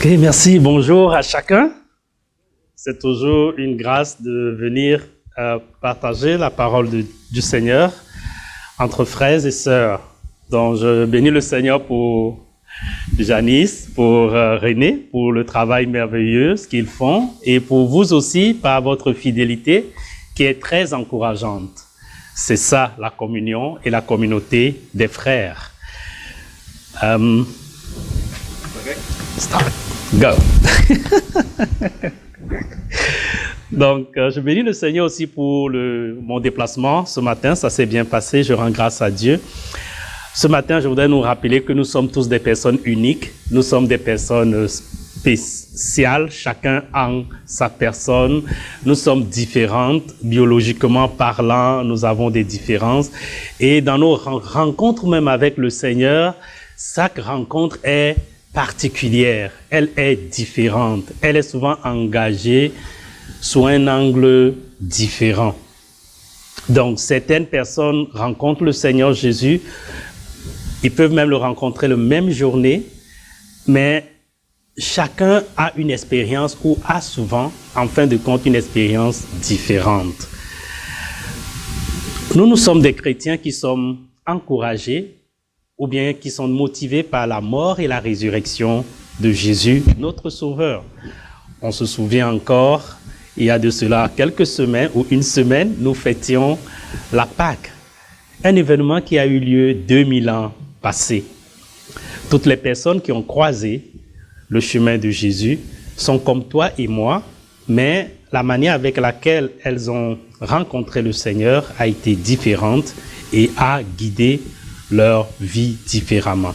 Ok, merci. Bonjour à chacun. C'est toujours une grâce de venir partager la parole du Seigneur entre frères et sœurs. Donc, je bénis le Seigneur pour Janice, pour René, pour le travail merveilleux qu'ils font et pour vous aussi par votre fidélité qui est très encourageante. C'est ça la communion et la communauté des frères. Start. Go. Donc, je bénis le Seigneur aussi pour mon déplacement ce matin. Ça s'est bien passé. Je rends grâce à Dieu. Ce matin, je voudrais nous rappeler que nous sommes tous des personnes uniques. Nous sommes des personnes spéciales, chacun en sa personne. Nous sommes différentes, biologiquement parlant, nous avons des différences. Et dans nos rencontres même avec le Seigneur, chaque rencontre est particulière, elle est différente, elle est souvent engagée sous un angle différent. Donc, certaines personnes rencontrent le Seigneur Jésus, ils peuvent même le rencontrer la même journée, mais chacun a une expérience ou a souvent, en fin de compte, une expérience différente. Nous sommes des chrétiens qui sommes encouragés ou bien qui sont motivés par la mort et la résurrection de Jésus, notre Sauveur. On se souvient encore, il y a de cela quelques semaines ou une semaine, nous fêtions la Pâque, un événement qui a eu lieu 2000 ans passés. Toutes les personnes qui ont croisé le chemin de Jésus sont comme toi et moi, mais la manière avec laquelle elles ont rencontré le Seigneur a été différente et a guidé leur vie différemment.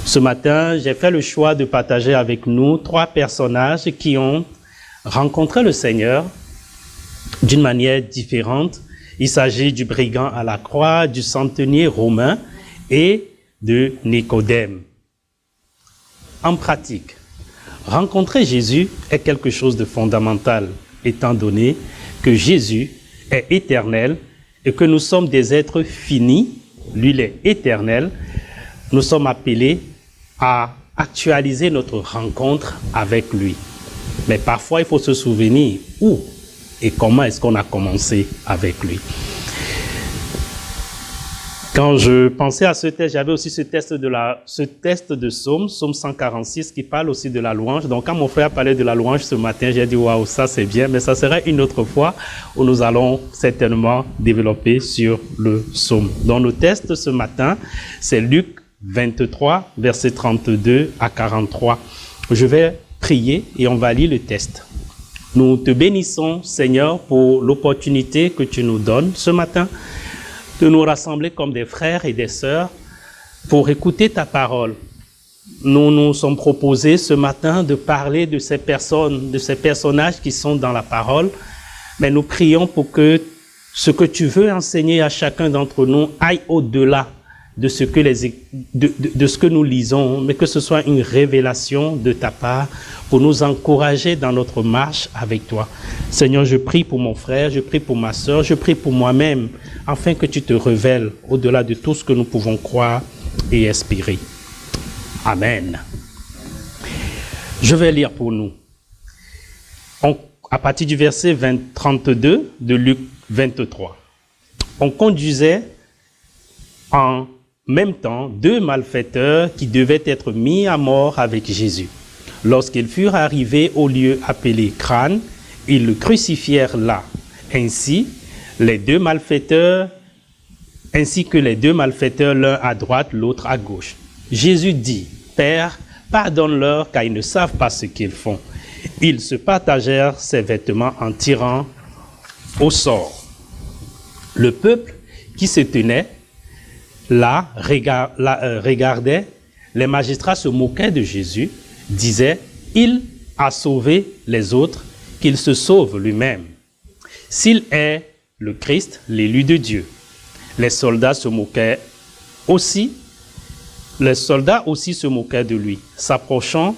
Ce matin, j'ai fait le choix de partager avec nous 3 personnages qui ont rencontré le Seigneur d'une manière différente. Il s'agit du brigand à la croix, du centenier romain et de Nicodème. En pratique, rencontrer Jésus est quelque chose de fondamental, étant donné que Jésus est éternel et que nous sommes des êtres finis. Lui, il est éternel. Nous sommes appelés à actualiser notre rencontre avec lui. Mais parfois, il faut se souvenir où et comment est-ce qu'on a commencé avec lui. Quand je pensais à ce texte, j'avais aussi ce texte de Psaume 146, qui parle aussi de la louange. Donc, quand mon frère parlait de la louange ce matin, j'ai dit, waouh, ça c'est bien, mais ça sera une autre fois où nous allons certainement développer sur le psaume. Donc, le texte ce matin, c'est Luc 23, versets 32 à 43. Je vais prier et on va lire le texte. Nous te bénissons, Seigneur, pour l'opportunité que tu nous donnes ce matin de nous rassembler comme des frères et des sœurs pour écouter ta parole. Nous nous sommes proposés ce matin de parler de ces personnes, de ces personnages qui sont dans la parole, mais nous prions pour que ce que tu veux enseigner à chacun d'entre nous aille au-delà de ce que nous lisons, mais que ce soit une révélation de ta part pour nous encourager dans notre marche avec toi. Seigneur, je prie pour mon frère, je prie pour ma sœur, je prie pour moi-même, afin que tu te révèles au-delà de tout ce que nous pouvons croire et espérer. Amen. Je vais lire pour nous. À partir du verset 32 de Luc 23. On conduisait en même temps 2 malfaiteurs qui devaient être mis à mort avec Jésus. Lorsqu'ils furent arrivés au lieu appelé Crâne, ils le crucifièrent là. Ainsi que les deux malfaiteurs, l'un à droite, l'autre à gauche. Jésus dit, « Père, pardonne-leur car ils ne savent pas ce qu'ils font. » Ils se partagèrent ses vêtements en tirant au sort. Le peuple qui se tenait là regardait, les magistrats se moquaient de Jésus, disaient, « Il a sauvé les autres, qu'il se sauve lui-même. S'il est le Christ, l'élu de Dieu. » Les soldats aussi se moquaient de lui, s'approchant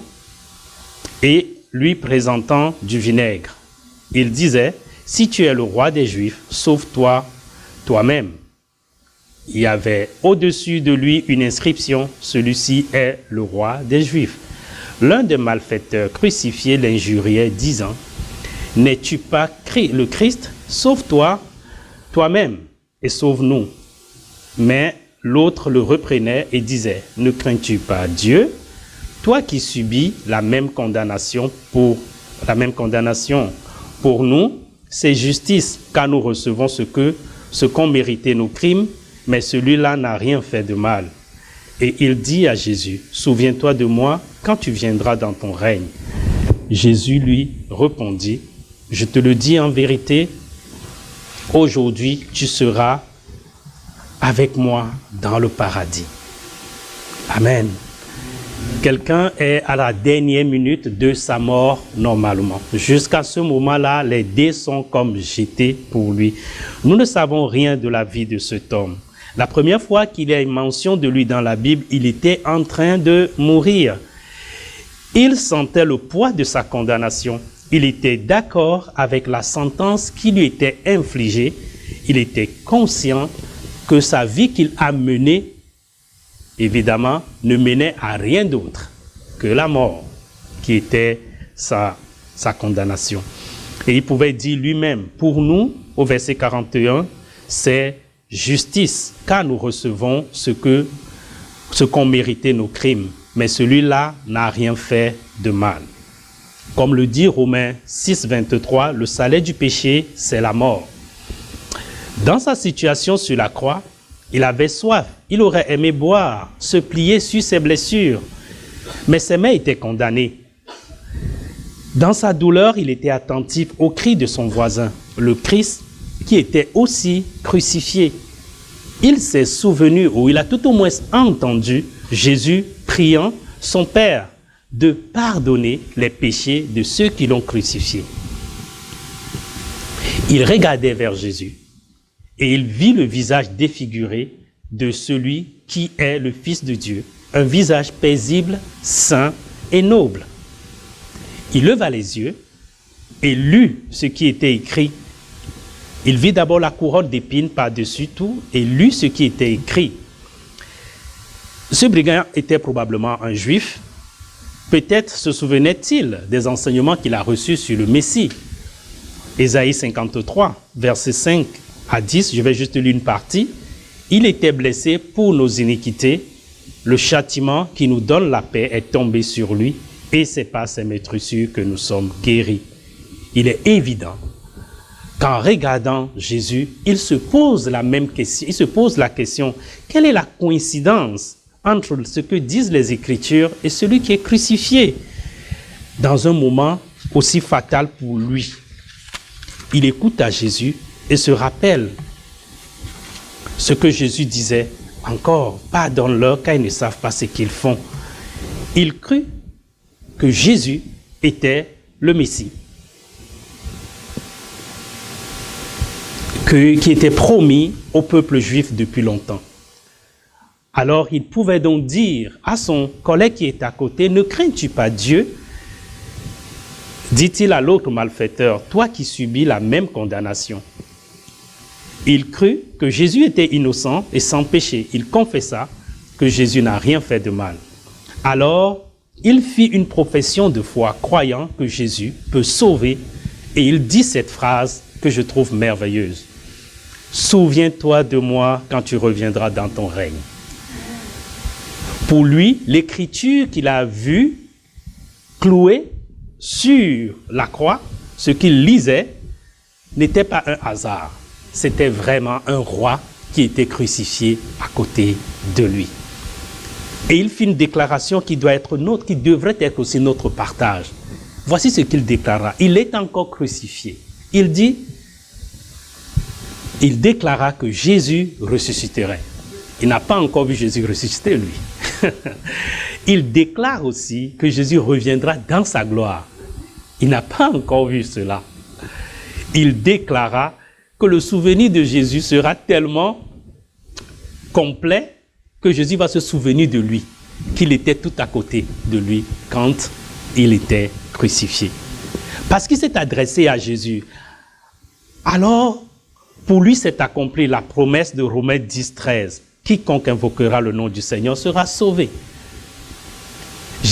et lui présentant du vinaigre. Ils disaient, « Si tu es le roi des Juifs, sauve-toi toi-même. » Il y avait au-dessus de lui une inscription, « Celui-ci est le roi des Juifs. » L'un des malfaiteurs crucifiés l'injuriait, disant, « N'es-tu pas le Christ? Sauve-toi toi-même et sauve-nous. » Mais l'autre le reprenait et disait, « Ne crains-tu pas Dieu, toi qui subis la même condamnation pour nous, c'est justice, car nous recevons ce qu'ont mérité nos crimes, mais celui-là n'a rien fait de mal. » Et il dit à Jésus, « Souviens-toi de moi quand tu viendras dans ton règne. » Jésus lui répondit, « Je te le dis en vérité, aujourd'hui tu seras avec moi dans le paradis. » Amen. Quelqu'un est à la dernière minute de sa mort normalement. Jusqu'à ce moment-là, les dés sont comme jetés pour lui. Nous ne savons rien de la vie de cet homme. La première fois qu'il y a une mention de lui dans la Bible, il était en train de mourir. Il sentait le poids de sa condamnation. Il était d'accord avec la sentence qui lui était infligée. Il était conscient que sa vie qu'il a menée, évidemment, ne menait à rien d'autre que la mort, qui était sa condamnation. Et il pouvait dire lui-même, pour nous, au verset 41, c'est justice, car nous recevons ce qu'ont mérité nos crimes, mais celui-là n'a rien fait de mal. Comme le dit Romains 6, 23, le salaire du péché, c'est la mort. Dans sa situation sur la croix, il avait soif, il aurait aimé boire, se plier sur ses blessures, mais ses mains étaient condamnées. Dans sa douleur, il était attentif aux cris de son voisin, le Christ, qui était aussi crucifié. Il s'est souvenu, ou il a tout au moins entendu Jésus priant son Père de pardonner les péchés de ceux qui l'ont crucifié. Il regardait vers Jésus et il vit le visage défiguré de celui qui est le Fils de Dieu, un visage paisible, saint et noble. Il leva les yeux et lut ce qui était écrit. Il vit d'abord la couronne d'épines par-dessus tout et lut ce qui était écrit. Ce brigand était probablement un juif. Peut-être se souvenait-il des enseignements qu'il a reçus sur le Messie. Ésaïe 53, versets 5 à 10, je vais juste lire une partie. « Il était blessé pour nos iniquités. Le châtiment qui nous donne la paix est tombé sur lui et c'est par ses meurtrissures que nous sommes guéris. » Il est évident qu'en regardant Jésus, il se pose la même question. Il se pose la question, quelle est la coïncidence entre ce que disent les Écritures et celui qui est crucifié dans un moment aussi fatal pour lui? Il écoute à Jésus et se rappelle ce que Jésus disait, encore, pardonne-leur car ils ne savent pas ce qu'ils font. Il crut que Jésus était le Messie, qui était promis au peuple juif depuis longtemps. Alors il pouvait donc dire à son collègue qui est à côté, « Ne crains-tu pas Dieu ?» dit-il à l'autre malfaiteur, « Toi qui subis la même condamnation. » Il crut que Jésus était innocent et sans péché. Il confessa que Jésus n'a rien fait de mal. Alors, il fit une profession de foi, croyant que Jésus peut sauver, et il dit cette phrase que je trouve merveilleuse. « Souviens-toi de moi quand tu reviendras dans ton règne. » Pour lui, l'écriture qu'il a vue clouée sur la croix, ce qu'il lisait, n'était pas un hasard. C'était vraiment un roi qui était crucifié à côté de lui. Et il fit une déclaration qui doit être nôtre, qui devrait être aussi notre partage. Voici ce qu'il déclara. Il est encore crucifié. Il déclara que Jésus ressusciterait. Il n'a pas encore vu Jésus ressusciter, lui. Il déclare aussi que Jésus reviendra dans sa gloire. Il n'a pas encore vu cela. Il déclara que le souvenir de Jésus sera tellement complet que Jésus va se souvenir de lui, qu'il était tout à côté de lui quand il était crucifié. Parce qu'il s'est adressé à Jésus. Alors, pour lui s'est accomplie la promesse de Romains 10, 13. Quiconque invoquera le nom du Seigneur sera sauvé.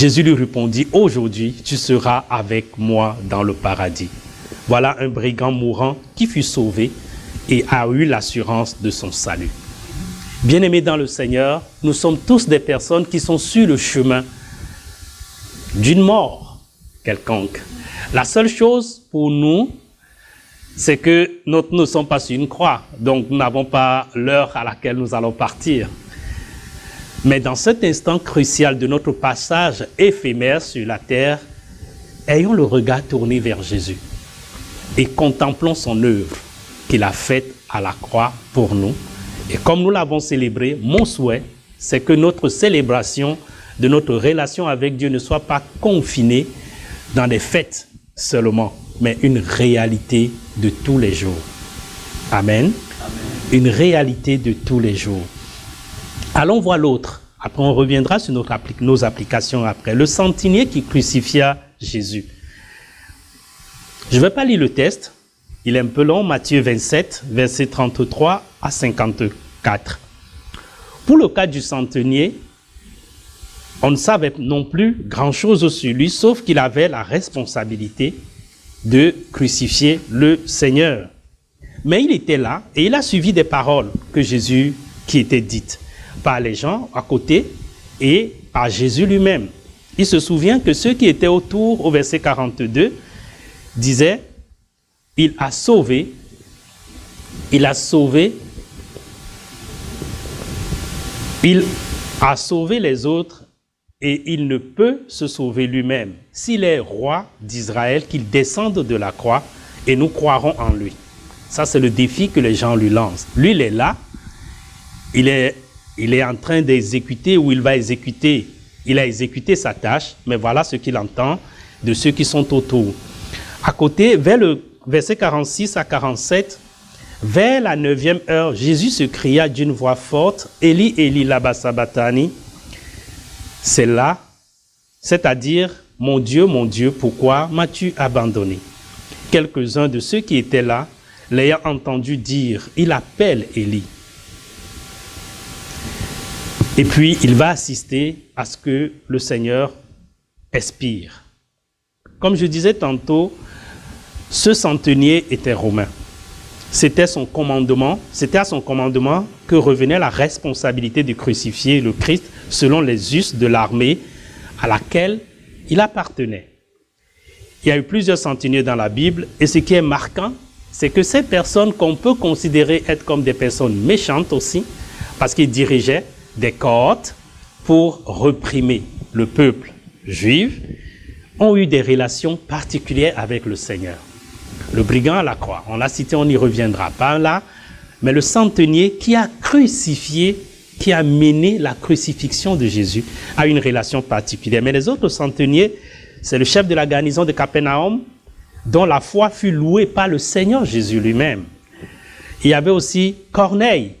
Jésus lui répondit, « Aujourd'hui, tu seras avec moi dans le paradis. » Voilà un brigand mourant qui fut sauvé et a eu l'assurance de son salut. Bien-aimés dans le Seigneur, nous sommes tous des personnes qui sont sur le chemin d'une mort quelconque. La seule chose pour nous, c'est que nous ne sommes pas sur une croix, donc nous n'avons pas l'heure à laquelle nous allons partir. Mais dans cet instant crucial de notre passage éphémère sur la terre, ayons le regard tourné vers Jésus et contemplons son œuvre qu'il a faite à la croix pour nous. Et comme nous l'avons célébré, mon souhait, c'est que notre célébration de notre relation avec Dieu ne soit pas confinée dans des fêtes seulement, mais une réalité de tous les jours. Amen. Amen. Une réalité de tous les jours. Allons voir l'autre. Après, on reviendra sur nos applications après. Le centenier qui crucifia Jésus. Je ne vais pas lire le texte. Il est un peu long. Matthieu 27, versets 33 à 54. Pour le cas du centenier, on ne savait non plus grand-chose sur lui, sauf qu'il avait la responsabilité de crucifier le Seigneur. Mais il était là et il a suivi des paroles que Jésus qui étaient dites par les gens à côté et par Jésus lui-même. Il se souvient que ceux qui étaient autour, au verset 42, disaient « Il a sauvé les autres et il ne peut se sauver lui-même. S'il est roi d'Israël, qu'il descende de la croix et nous croirons en lui. » Ça, c'est le défi que les gens lui lancent. Lui, il est là, il est en train d'exécuter ou il va exécuter. Il a exécuté sa tâche, mais voilà ce qu'il entend de ceux qui sont autour. À côté, vers le verset 46 à 47, vers la 9e heure, Jésus se cria d'une voix forte, « Eli, Eli, lama sabachthani » C'est là, c'est-à-dire, « Mon Dieu, pourquoi m'as-tu abandonné » Quelques-uns de ceux qui étaient là, l'ayant entendu dire, il appelle Élie. Et puis, il va assister à ce que le Seigneur expire. Comme je disais tantôt, ce centenier était romain. C'était à son commandement que revenait la responsabilité de crucifier le Christ selon les us de l'armée à laquelle il appartenait. Il y a eu plusieurs centeniers dans la Bible et ce qui est marquant, c'est que ces personnes qu'on peut considérer être comme des personnes méchantes aussi, parce qu'ils dirigeaient des cohortes pour réprimer le peuple juif, ont eu des relations particulières avec le Seigneur. Le brigand à la croix, on l'a cité, on n'y reviendra pas là, mais le centenier qui a crucifié, qui a mené la crucifixion de Jésus, a une relation particulière. Mais les autres centeniers, c'est le chef de la garnison de Capernaum, dont la foi fut louée par le Seigneur Jésus lui-même. Il y avait aussi Corneille,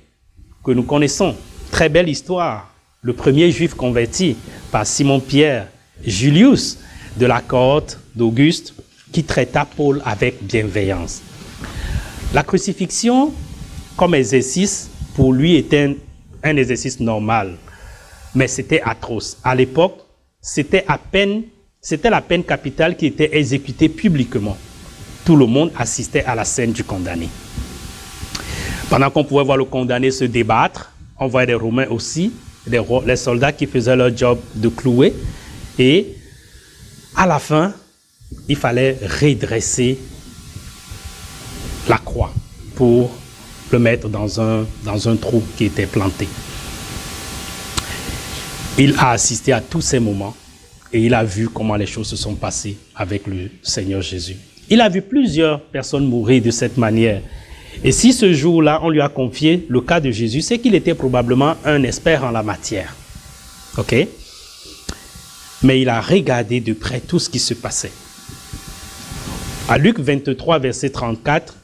que nous connaissons, très belle histoire, le premier juif converti par Simon-Pierre, Julius, de la cohorte d'Auguste, qui traita Paul avec bienveillance. La crucifixion, comme exercice, pour lui était un exercice normal, mais c'était atroce. À l'époque, c'était la peine capitale qui était exécutée publiquement. Tout le monde assistait à la scène du condamné. Pendant qu'on pouvait voir le condamné se débattre, on voyait des Romains aussi, les soldats qui faisaient leur job de clouer, et à la fin, il fallait redresser la croix pour le mettre dans un trou qui était planté. Il a assisté à tous ces moments et il a vu comment les choses se sont passées avec le Seigneur Jésus. Il a vu plusieurs personnes mourir de cette manière. Et si ce jour-là, on lui a confié le cas de Jésus, c'est qu'il était probablement un expert en la matière. OK? Mais il a regardé de près tout ce qui se passait. À Luc 23, verset 34,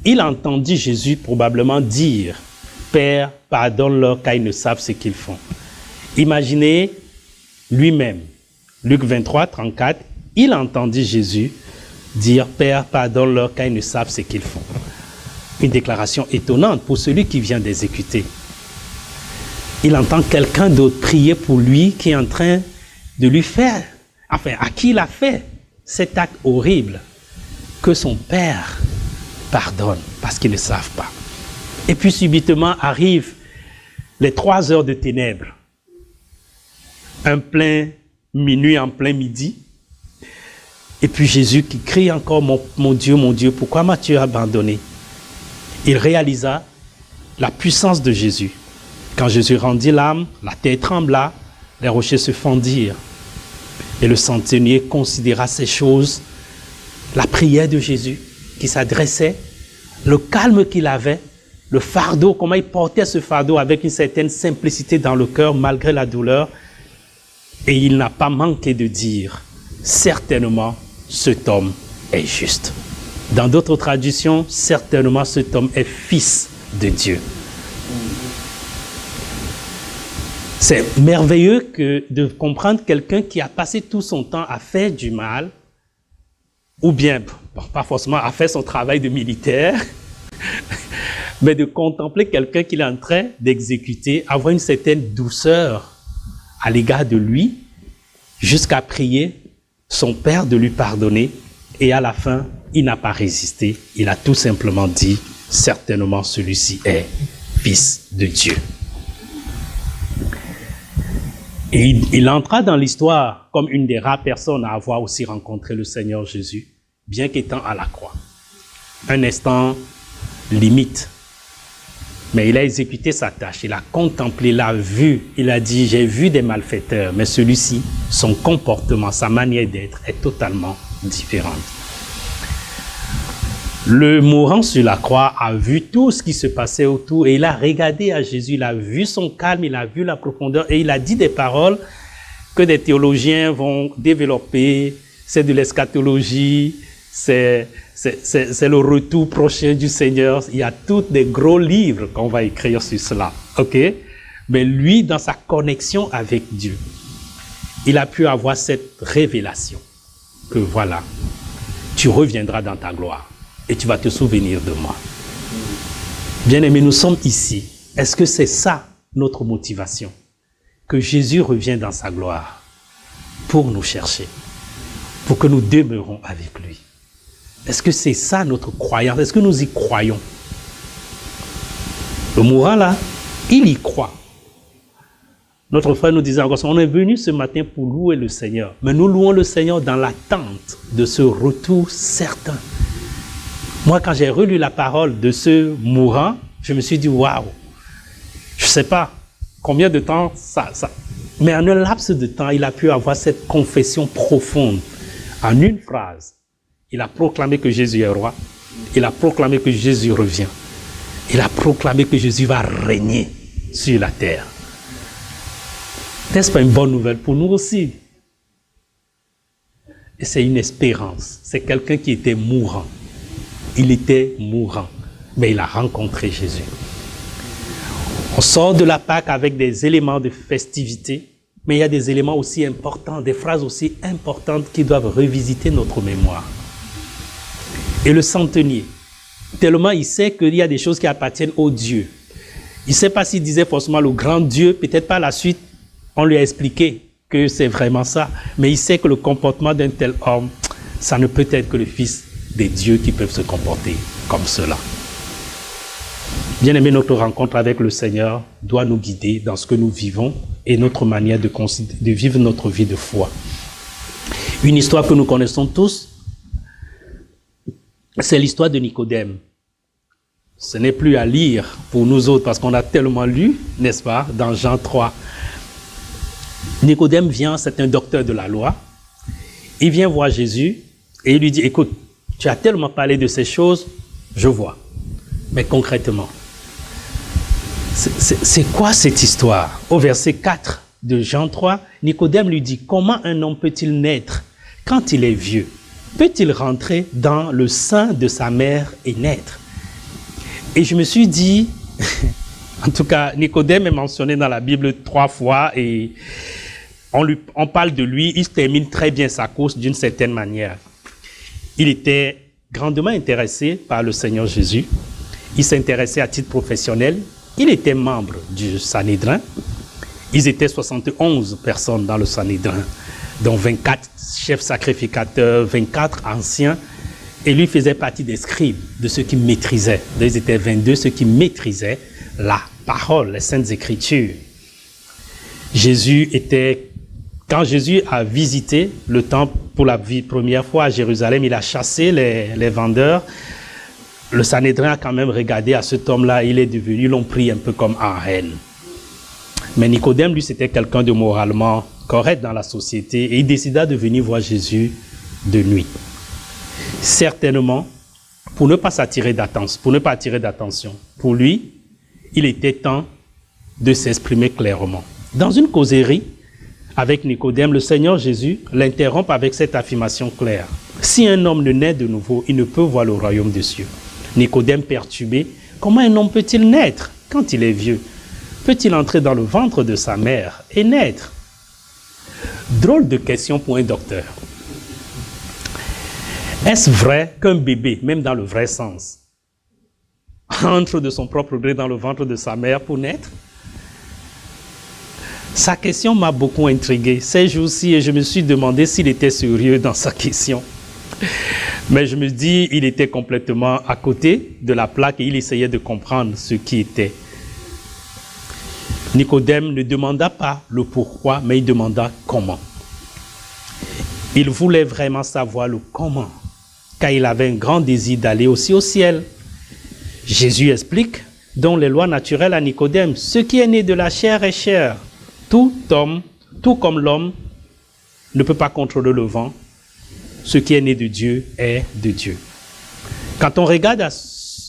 il entendit Jésus probablement dire « Père, pardonne-leur car ils ne savent ce qu'ils font. » Imaginez lui-même, Luc 23, 34, il entendit Jésus dire « Père, pardonne-leur car ils ne savent ce qu'ils font. » Une déclaration étonnante pour celui qui vient d'exécuter. Il entend quelqu'un d'autre prier pour lui qui est en train de lui faire, enfin, à qui il a fait cet acte horrible, que son père pardonne, parce qu'ils ne savent pas. Et puis subitement arrivent les 3 heures de ténèbres, en plein minuit, en plein midi. Et puis Jésus qui crie encore, mon Dieu, pourquoi m'as-tu abandonné? Il réalisa la puissance de Jésus. Quand Jésus rendit l'âme, la terre trembla, les rochers se fendirent. Et le centenier considéra ces choses, la prière de Jésus qui s'adressait, le calme qu'il avait, le fardeau, comment il portait ce fardeau avec une certaine simplicité dans le cœur malgré la douleur. Et il n'a pas manqué de dire, certainement, cet homme est juste. Dans d'autres traductions, certainement, cet homme est fils de Dieu. C'est merveilleux de comprendre quelqu'un qui a passé tout son temps à faire du mal, ou bien, pas forcément à faire son travail de militaire, mais de contempler quelqu'un qu'il est en train d'exécuter, avoir une certaine douceur à l'égard de lui, jusqu'à prier son père de lui pardonner, et à la fin, il n'a pas résisté, il a tout simplement dit, certainement celui-ci est fils de Dieu. Et il entra dans l'histoire comme une des rares personnes à avoir aussi rencontré le Seigneur Jésus, bien qu'étant à la croix. Un instant limite. Mais il a exécuté sa tâche, il a contemplé, il a vu, il a dit, j'ai vu des malfaiteurs, mais celui-ci, son comportement, sa manière d'être est totalement différente. Le mourant sur la croix a vu tout ce qui se passait autour et il a regardé à Jésus, il a vu son calme, il a vu la profondeur et il a dit des paroles que des théologiens vont développer. C'est de l'eschatologie, c'est le retour prochain du Seigneur. Il y a tous des gros livres qu'on va écrire sur cela, ok? Mais lui, dans sa connexion avec Dieu, il a pu avoir cette révélation que voilà, tu reviendras dans ta gloire. Et tu vas te souvenir de moi. Bien-aimés, nous sommes ici. Est-ce que c'est ça notre motivation? Que Jésus revienne dans sa gloire pour nous chercher, pour que nous demeurons avec lui. Est-ce que c'est ça notre croyance? Est-ce que nous y croyons? Le mourant là, il y croit. Notre frère nous disait encore, on est venu ce matin pour louer le Seigneur. Mais nous louons le Seigneur dans l'attente de ce retour certain. Moi, quand j'ai relu la parole de ce mourant, je me suis dit, waouh, je ne sais pas combien de temps ça... Mais en un laps de temps, il a pu avoir cette confession profonde. En une phrase, il a proclamé que Jésus est roi. Il a proclamé que Jésus revient. Il a proclamé que Jésus va régner sur la terre. N'est-ce pas une bonne nouvelle pour nous aussi? Et c'est une espérance. C'est quelqu'un qui était mourant. Il était mourant, mais il a rencontré Jésus. On sort de la Pâque avec des éléments de festivité, mais il y a des éléments aussi importants, des phrases aussi importantes qui doivent revisiter notre mémoire. Et le centenier, tellement il sait qu'il y a des choses qui appartiennent au Dieu. Il ne sait pas s'il disait forcément le grand Dieu, peut-être par la suite, on lui a expliqué que c'est vraiment ça, mais il sait que le comportement d'un tel homme, ça ne peut être que le Fils des dieux qui peuvent se comporter comme cela. Bien-aimé, notre rencontre avec le Seigneur doit nous guider dans ce que nous vivons et notre manière de vivre notre vie de foi. Une histoire que nous connaissons tous, c'est l'histoire de Nicodème. Ce n'est plus à lire pour nous autres parce qu'on a tellement lu, n'est-ce pas, dans Jean 3. Nicodème vient, c'est un docteur de la loi. Il vient voir Jésus et il lui dit, écoute, tu as tellement parlé de ces choses, je vois. Mais concrètement, c'est quoi cette histoire? Au verset 4 de Jean 3, Nicodème lui dit, comment un homme peut-il naître quand il est vieux? Peut-il rentrer dans le sein de sa mère et naître? Et je me suis dit, en tout cas, Nicodème est mentionné dans la Bible 3 fois et on parle de lui, il termine très bien sa course d'une certaine manière. Il était grandement intéressé par le Seigneur Jésus. Il s'intéressait à titre professionnel. Il était membre du Sanhédrin. Ils étaient 71 personnes dans le Sanhédrin, dont 24 chefs sacrificateurs, 24 anciens, et lui faisait partie des scribes, de ceux qui maîtrisaient. Ils étaient 22, ceux qui maîtrisaient la parole, les Saintes Écritures. Quand Jésus a visité le temple pour la première fois à Jérusalem, il a chassé les vendeurs. Le Sanhédrin a quand même regardé à cet homme-là, ils l'ont pris un peu comme en haine. Mais Nicodème, lui, c'était quelqu'un de moralement correct dans la société et il décida de venir voir Jésus de nuit. Certainement, pour ne pas attirer d'attention. Pour lui, il était temps de s'exprimer clairement. Dans une causerie avec Nicodème, le Seigneur Jésus l'interrompt avec cette affirmation claire. Si un homme ne naît de nouveau, il ne peut voir le royaume des cieux. Nicodème perturbé, comment un homme peut-il naître quand il est vieux? Peut-il entrer dans le ventre de sa mère et naître? Drôle de question pour un docteur. Est-ce vrai qu'un bébé, même dans le vrai sens, entre de son propre gré dans le ventre de sa mère pour naître? Sa question m'a beaucoup intrigué ces jours-ci et je me suis demandé s'il était sérieux dans sa question. Mais je me dis, il était complètement à côté de la plaque et il essayait de comprendre ce qui était. Nicodème ne demanda pas le pourquoi, mais il demanda comment. Il voulait vraiment savoir le comment, car il avait un grand désir d'aller aussi au ciel. Jésus explique donc les lois naturelles à Nicodème. Ce qui est né de la chair est chair. Tout comme l'homme ne peut pas contrôler le vent, ce qui est né de Dieu est de Dieu. Quand on regarde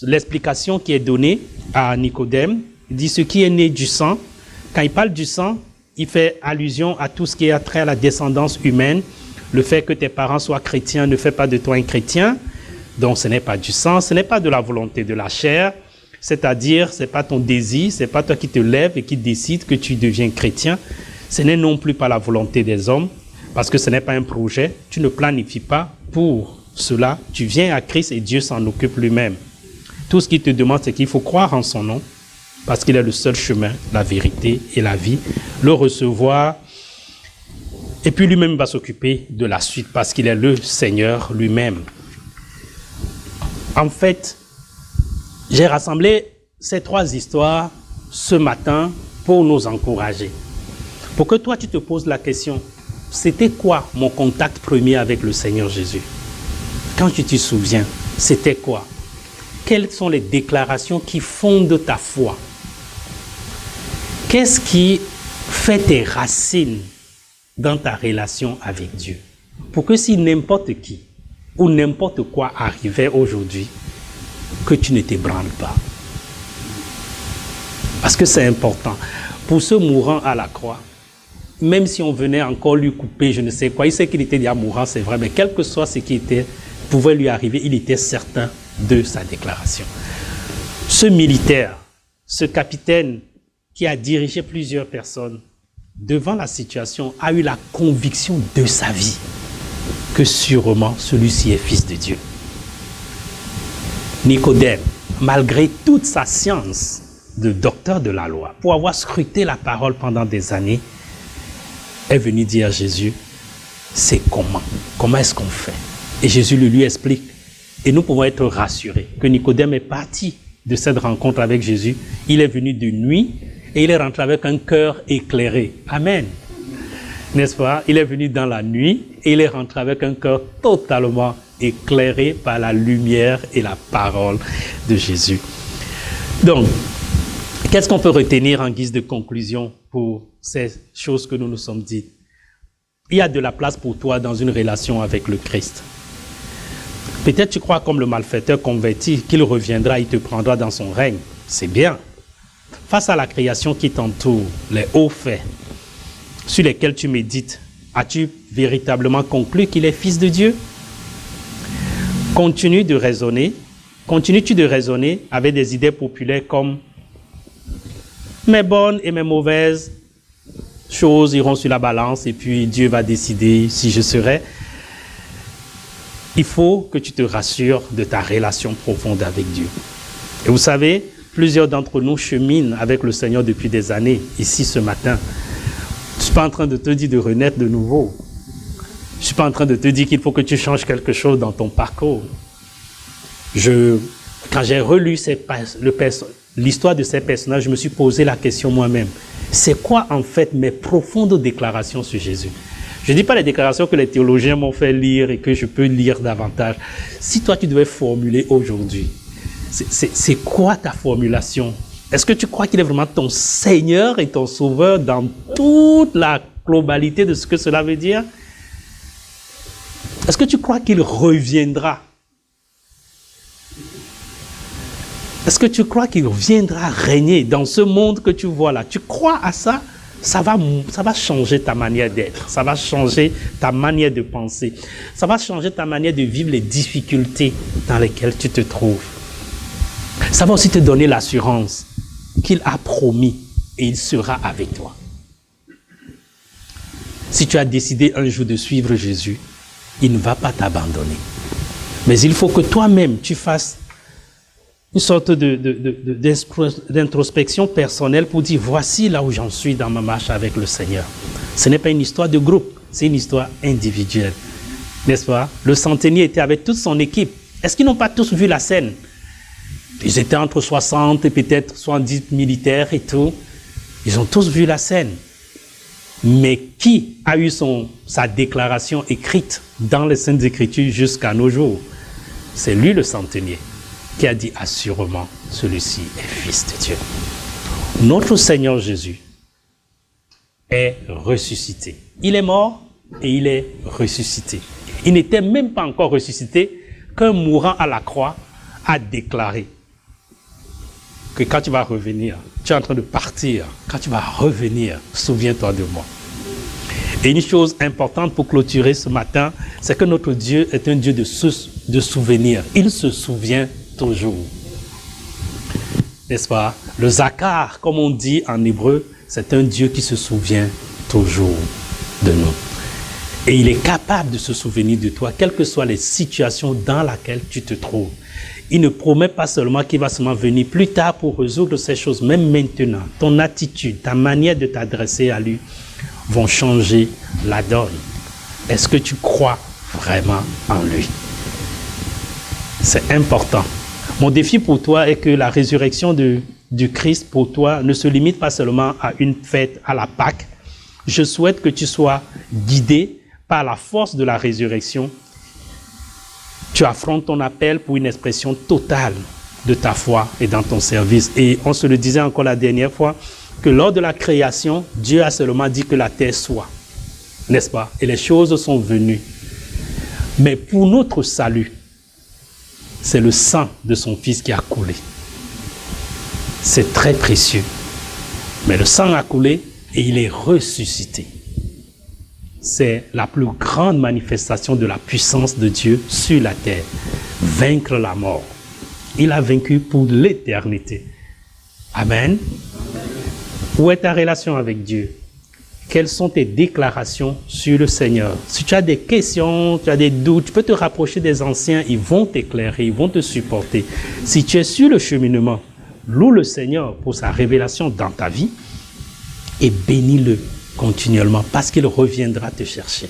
l'explication qui est donnée à Nicodème, il dit ce qui est né du sang. Quand il parle du sang, il fait allusion à tout ce qui a trait à la descendance humaine. Le fait que tes parents soient chrétiens ne fait pas de toi un chrétien. Donc ce n'est pas du sang, ce n'est pas de la volonté de la chair. C'est-à-dire, ce n'est pas ton désir, ce n'est pas toi qui te lèves et qui décide que tu deviens chrétien. Ce n'est non plus pas la volonté des hommes, parce que ce n'est pas un projet. Tu ne planifies pas pour cela. Tu viens à Christ et Dieu s'en occupe lui-même. Tout ce qu'il te demande, c'est qu'il faut croire en son nom, parce qu'il est le seul chemin, la vérité et la vie. Le recevoir, et puis lui-même va s'occuper de la suite, parce qu'il est le Seigneur lui-même. En fait, j'ai rassemblé ces trois histoires ce matin pour nous encourager. Pour que toi, tu te poses la question, c'était quoi mon contact premier avec le Seigneur Jésus? Quand tu te souviens, c'était quoi? Quelles sont les déclarations qui fondent ta foi? Qu'est-ce qui fait tes racines dans ta relation avec Dieu? Pour que si n'importe qui ou n'importe quoi arrivait aujourd'hui, que tu ne t'ébranles pas. Parce que c'est important. Pour ce mourant à la croix, même si on venait encore lui couper, je ne sais quoi, il sait qu'il était déjà mourant, c'est vrai, mais quel que soit ce qui pouvait lui arriver, il était certain de sa déclaration. Ce militaire, ce capitaine qui a dirigé plusieurs personnes, devant la situation, a eu la conviction de sa vie que sûrement celui-ci est fils de Dieu. Nicodème, malgré toute sa science de docteur de la loi, pour avoir scruté la parole pendant des années, est venu dire à Jésus, c'est comment? Comment est-ce qu'on fait? Et Jésus lui explique. Et nous pouvons être rassurés que Nicodème est parti de cette rencontre avec Jésus. Il est venu de nuit et il est rentré avec un cœur éclairé. Amen. N'est-ce pas? Il est venu dans la nuit et il est rentré avec un cœur totalement éclairé par la lumière et la parole de Jésus. Donc, qu'est-ce qu'on peut retenir en guise de conclusion pour ces choses que nous nous sommes dites? Il y a de la place pour toi dans une relation avec le Christ. Peut-être tu crois comme le malfaiteur converti qu'il reviendra, il te prendra dans son règne. C'est bien. Face à la création qui t'entoure, les hauts faits sur lesquels tu médites, as-tu véritablement conclu qu'il est fils de Dieu? Continues-tu de raisonner avec des idées populaires comme mes bonnes et mes mauvaises choses iront sur la balance et puis Dieu va décider si je serai. Il faut que tu te rassures de ta relation profonde avec Dieu. Et vous savez, plusieurs d'entre nous cheminent avec le Seigneur depuis des années, ici ce matin. suis pas en train de te dire de renaître de nouveau. Je suis pas en train de te dire qu'il faut que tu changes quelque chose dans ton parcours. Quand j'ai relu l'histoire de ces personnages, je me suis posé la question moi-même. C'est quoi en fait mes profondes déclarations sur Jésus? Je ne dis pas les déclarations que les théologiens m'ont fait lire et que je peux lire davantage. Si toi tu devais formuler aujourd'hui, c'est quoi ta formulation? Est-ce que tu crois qu'il est vraiment ton Seigneur et ton Sauveur dans toute la globalité de ce que cela veut dire? Est-ce que tu crois qu'il reviendra? Est-ce que tu crois qu'il viendra régner dans ce monde que tu vois là? Tu crois à ça? Ça va changer ta manière d'être. Ça va changer ta manière de penser. Ça va changer ta manière de vivre les difficultés dans lesquelles tu te trouves. Ça va aussi te donner l'assurance qu'il a promis et il sera avec toi. Si tu as décidé un jour de suivre Jésus, il ne va pas t'abandonner. Mais il faut que toi-même, tu fasses une sorte d'introspection personnelle pour dire, voici là où j'en suis dans ma marche avec le Seigneur. Ce n'est pas une histoire de groupe, c'est une histoire individuelle. N'est-ce pas? Le centenier était avec toute son équipe. Est-ce qu'ils n'ont pas tous vu la scène? Ils étaient entre 60 et peut-être 70 militaires et tout. Ils ont tous vu la scène. Mais qui a eu sa déclaration écrite dans les Saintes Écritures jusqu'à nos jours? C'est lui le centenier qui a dit assurément, celui-ci est fils de Dieu. Notre Seigneur Jésus est ressuscité. Il est mort et il est ressuscité. Il n'était même pas encore ressuscité qu'un mourant à la croix a déclaré que quand tu vas revenir, tu es en train de partir, quand tu vas revenir, souviens-toi de moi. Et une chose importante pour clôturer ce matin, c'est que notre Dieu est un Dieu de souvenirs. Il se souvient toujours. N'est-ce pas? Le Zakar, comme on dit en hébreu, c'est un Dieu qui se souvient toujours de nous. Et il est capable de se souvenir de toi, quelles que soient les situations dans lesquelles tu te trouves. Il ne promet pas seulement qu'il va seulement venir plus tard pour résoudre ces choses, même maintenant. Ton attitude, ta manière de t'adresser à lui vont changer la donne. Est-ce que tu crois vraiment en lui? C'est important. Mon défi pour toi est que la résurrection du Christ pour toi ne se limite pas seulement à une fête à la Pâque. Je souhaite que tu sois guidé par la force de la résurrection. Tu affrontes ton appel pour une expression totale de ta foi et dans ton service. Et on se le disait encore la dernière fois, que lors de la création, Dieu a seulement dit que la terre soit. N'est-ce pas? Et les choses sont venues. Mais pour notre salut, c'est le sang de son Fils qui a coulé. C'est très précieux. Mais le sang a coulé et il est ressuscité. C'est la plus grande manifestation de la puissance de Dieu sur la terre. Vaincre la mort. Il a vaincu pour l'éternité. Amen. Où est ta relation avec Dieu? Quelles sont tes déclarations sur le Seigneur? Si tu as des questions, tu as des doutes, tu peux te rapprocher des anciens, ils vont t'éclairer, ils vont te supporter. Si tu es sur le cheminement, loue le Seigneur pour sa révélation dans ta vie et bénis-le continuellement parce qu'il reviendra te chercher.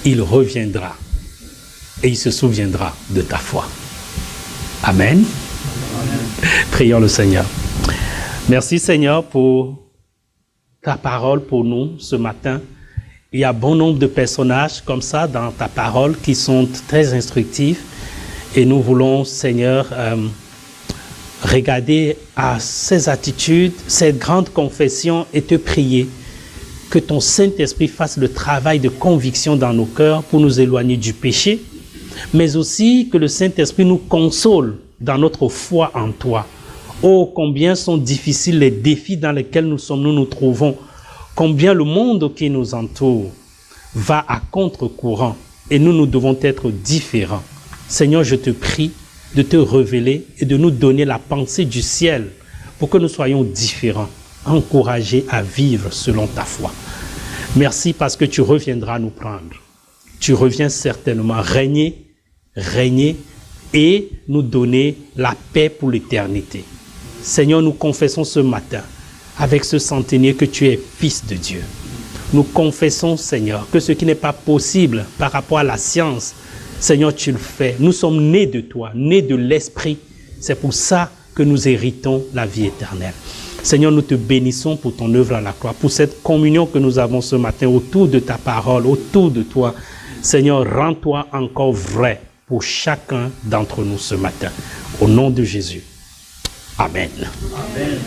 Il reviendra et il se souviendra de ta foi. Amen. Amen. Prions le Seigneur. Merci Seigneur pour ta parole pour nous ce matin. Il y a bon nombre de personnages comme ça dans ta parole qui sont très instructifs et nous voulons Seigneur regarder à ces attitudes, ces grandes confessions et te prier que ton Saint-Esprit fasse le travail de conviction dans nos cœurs pour nous éloigner du péché, mais aussi que le Saint-Esprit nous console dans notre foi en toi. Oh, combien sont difficiles les défis dans lesquels nous nous trouvons, combien le monde qui nous entoure va à contre-courant et nous devons être différents. Seigneur, je te prie de te révéler et de nous donner la pensée du ciel pour que nous soyons différents, encouragés à vivre selon ta foi. Merci parce que tu reviendras nous prendre. Tu reviens certainement régner et nous donner la paix pour l'éternité. Seigneur, nous confessons ce matin avec ce centenier que tu es fils de Dieu. Nous confessons, Seigneur, que ce qui n'est pas possible par rapport à la science, Seigneur, tu le fais. Nous sommes nés de toi, nés de l'Esprit. C'est pour ça que nous héritons la vie éternelle. Seigneur, nous te bénissons pour ton œuvre à la croix, pour cette communion que nous avons ce matin autour de ta parole, autour de toi. Seigneur, rends-toi encore vrai pour chacun d'entre nous ce matin. Au nom de Jésus. Amen. Amen.